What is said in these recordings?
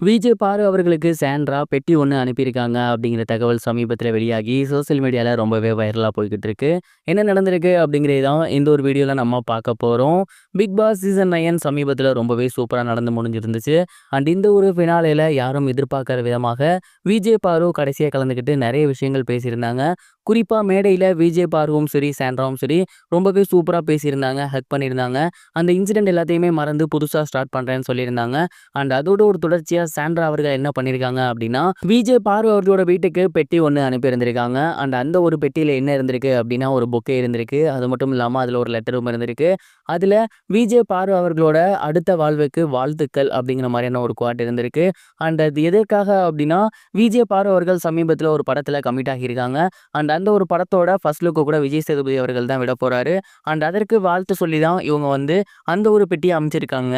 விஜய் பாரு அவர்களுக்கு சாண்ட்ரா பெட்டி ஒண்ணு அனுப்பியிருக்காங்க அப்படிங்கிற தகவல் சமீபத்தில வெளியாகி சோசியல் மீடியால ரொம்பவே வைரலா போய்க்கிட்டு இருக்கு. என்ன நடந்திருக்கு அப்படிங்கிறது தான் இந்த ஒரு வீடியோல நம்ம பார்க்க போறோம். பிக் பாஸ் சீசன் 9 சமீபத்தில ரொம்பவே சூப்பரா நடந்து முடிஞ்சிருந்துச்சு. அண்ட் இந்த ஒரு ஃபினாலேல யாரும் எதிர்பார்க்காத விதமாக விஜய் பாரு கடைசியா கலந்துக்கிட்டு நிறைய விஷயங்கள் பேசியிருந்தாங்க. குறிப்பா மேடையில விஜய் பாருவும் சரி, சாண்ட்ராவும் சரி ரொம்பவே சூப்பரா பேசியிருந்தாங்க. ஹக் பண்ணியிருந்தாங்க. அந்த இன்சிடென்ட் எல்லாத்தையுமே மறந்து புதுசா ஸ்டார்ட் பண்றேன்னு சொல்லியிருந்தாங்க. அண்ட் அதோட ஒரு தொடர்ச்சியா சாண்ட்ரா அவர்கள் என்ன பண்ணியிருக்காங்க அப்படின்னா, விஜய் பாரு அவர்களோட வீட்டுக்கு பெட்டி ஒண்ணு அனுப்பியிருந்திருக்காங்க. அண்ட் அந்த ஒரு பெட்டியில என்ன இருந்திருக்கு அப்படின்னா, ஒரு பொக்கே இருந்திருக்கு. அது மட்டும் இல்லாம அதுல ஒரு லெட்டரும் இருந்திருக்கு. அதுல விஜய் பாரு அவர்களோட அடுத்த வாழ்வுக்கு வாழ்த்துக்கள் அப்படிங்கிற மாதிரியான ஒரு குவாட் இருந்திருக்கு. அண்ட் அது எதற்காக அப்படின்னா, விஜய் பாரு அவர்கள் சமீபத்துல ஒரு படத்துல கமிட் ஆகியிருக்காங்க. அண்ட் அந்த ஒரு படத்தோட ஃபர்ஸ்ட் லுக் கூட விஜய் சேதுபதி அவர்கள் தான் விட போறாரு. அண்ட் அதற்கு வாழ்த்து சொல்லி தான் இவங்க வந்து அந்த ஒரு பெட்டியை அமைச்சிருக்காங்க.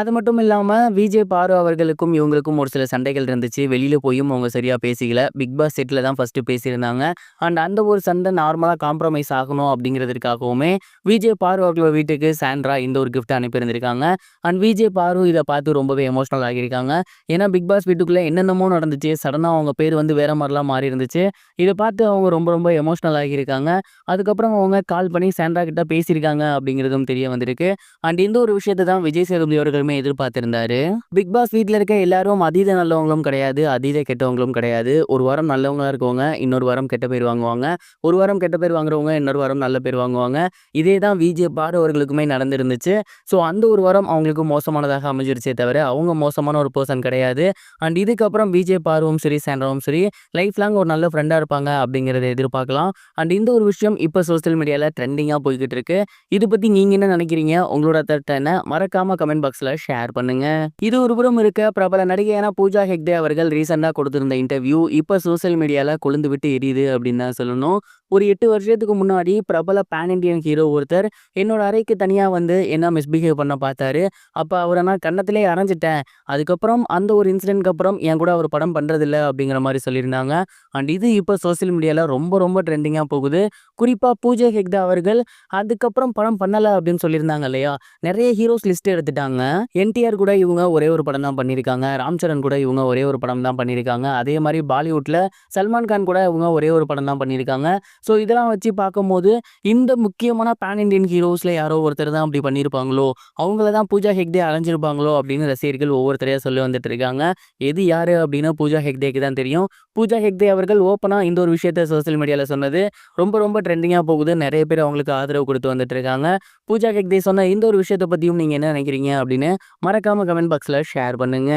அது மட்டும் இல்லாம விஜய் பாரு அவர்களுக்கும் இவங்களுக்கும் ஒரு சில சண்டைகள் இருந்துச்சு. வெளியில போயும் அவங்க சரியா பேசிக்கல. பிக் பாஸ் செட்ல தான் ஃபர்ஸ்ட் பேசியிருந்தாங்க. அண்ட் அந்த ஒரு சண்டை நார்மலா காம்ப்ரமைஸ் ஆகணும் அப்படிங்கிறதுக்காகவுமே விஜய் பாரு அவர்களோட வீட்டுக்கு சாண்ட்ரா இந்த ஒரு கிஃப்ட் அனுப்பியிருந்திருக்காங்க. அண்ட் விஜய் பாரு இதை பார்த்து ரொம்பவே எமோஷனல் ஆகியிருக்காங்க. ஏன்னா பிக் பாஸ் வீட்டுக்குள்ள என்னென்னமோ நடந்துச்சு. சடனா அவங்க பேர் வந்து வேற மாதிரிலாம் மாறி இருந்துச்சு. இதை பார்த்து அவங்க ரொம்ப ரொம்ப எமோஷனல் ஆகியிருக்காங்க. அதுக்கப்புறம் அவங்க கால் பண்ணி சாண்ட்ரா கிட்ட பேசியிருக்காங்க அப்படிங்கிறதும் தெரிய வந்திருக்கு. அண்ட் இந்த ஒரு விஷயத்தை தான் விஜய் சேதுபதி அவர்களுமே எதிர்பார்த்திருந்தாரு. பிக் பாஸ் வீட்ல இருக்க எல்லாரும் அதீத நல்லவங்களும் கிடையாது, அதீத கெட்டவங்களும் கிடையாது. ஒரு வாரம் நல்லவங்களா இருக்கவங்க, இன்னொரு வாரம் கெட்ட பேர் வாங்குவாங்க. ஒரு வாரம் கெட்ட பேர் வாங்குறவங்க, இன்னொரு வாரம் நல்ல பேர் வாங்குவாங்க. இதே தான் விஜய் பாரு அவர்களுக்குமே நடந்திருந்துச்சு. ஸோ அந்த ஒரு வாரம் அவங்களுக்கு மோசமானதாக அமைஞ்சிருச்சே தவிர, அவங்க மோசமான ஒரு பெர்சன் கிடையாது. அண்ட் இதுக்கப்புறம் விஜய் பாருவும் சரி, சாண்ட்ராவும் சரி லைஃப் லாங் ஒரு நல்ல ஃப்ரெண்டா இருப்பாங்க அப்படிங்கிறத எதிர்பார்க்கலாம். அண்ட் இந்த ஒரு விஷயம் இப்போ சோசியல் மீடியால ட்ரெண்டிங்கா போய்கிட்டு இருக்கு. இது பத்தி நீங்க என்ன நினைக்கிறீங்க? உங்களோட கருத்தை என்ன? மறக்காம கமெண்ட் பாக்ஸ்ல ஷேர் பண்ணுங்க. இது ஒருபுறம் இருக்க, பிரபல நடிகையான பூஜா ஹெக்டே அவர்கள் ரீசெண்டா கொடுத்திருந்த இன்டர்வியூ இப்ப சோசியல் மீடியால கொழுந்து விட்டு எரியுது அப்படின்னு தான் சொல்லணும். ஒரு 8 வருஷத்துக்கு முன்னாடி பிரபல பேன் இண்டியன் ஹீரோ ஒருத்தர் என்னோட அறைக்கு தனியா வந்து என்ன மிஸ்பிஹேவ் பண்ண பார்த்தாரு. அப்ப அவரை நான் கன்னத்திலே அரைஞ்சிட்டேன். அதுக்கப்புறம் அந்த ஒரு இன்சிடென்ட்க்கு அப்புறம் என் கூட அவர் படம் பண்றதில்ல அப்படிங்கிற மாதிரி சொல்லியிருந்தாங்க. அண்ட் இது இப்போ சோசியல் மீடியால ரொம்ப ரொம்ப ட்ரெண்டிங்கா போகுது. குறிப்பா பூஜா ஹெக்டே அவர்கள் அதுக்கப்புறம் படம் பண்ணல அப்படின்னு சொல்லியிருந்தாங்க இல்லையா? நிறைய ஹீரோஸ் லிஸ்ட் எடுத்துட்டாங்க. என்டிஆர் கூட இவங்க ஒரே ஒரு படம் தான் பண்ணியிருக்காங்க. ராம் சரண் கூட இவங்க ஒரே ஒரு படம் தான் பண்ணியிருக்காங்க. அதே மாதிரி பாலிவுட்ல சல்மான் கான் கூட இவங்க ஒரே ஒரு படம் தான் பண்ணியிருக்காங்க. ஸோ இதெல்லாம் வச்சு பார்க்கும்போது இந்த முக்கியமான பேன் இண்டியன் ஹீரோஸ்ல யாரோ ஒருத்தர் தான் அப்படி பண்ணியிருப்பாங்களோ, அவங்கள தான் பூஜா ஹெக்டே அலைஞ்சிருப்பாங்களோ அப்படின்னு ரசிகர்கள் ஒவ்வொருத்தரையா சொல்லி வந்துட்டு இருக்காங்க. எது யாரு அப்படின்னா பூஜா ஹெக்டேக்கு தான் தெரியும். பூஜா ஹெக்டே அவர்கள் ஓப்பனா இந்த ஒரு விஷயத்த சோசியல் மீடியால சொன்னது ரொம்ப ரொம்ப ட்ரெண்டிங்கா போகுது. நிறைய பேர் அவங்களுக்கு ஆதரவு கொடுத்து வந்துட்டு இருக்காங்க. பூஜா ஹெக்டே சொன்ன இந்த ஒரு விஷயத்த பத்தியும் நீங்க என்ன நினைக்கிறீங்க அப்படின்னு மறக்காம கமெண்ட் பாக்ஸ்ல ஷேர் பண்ணுங்க.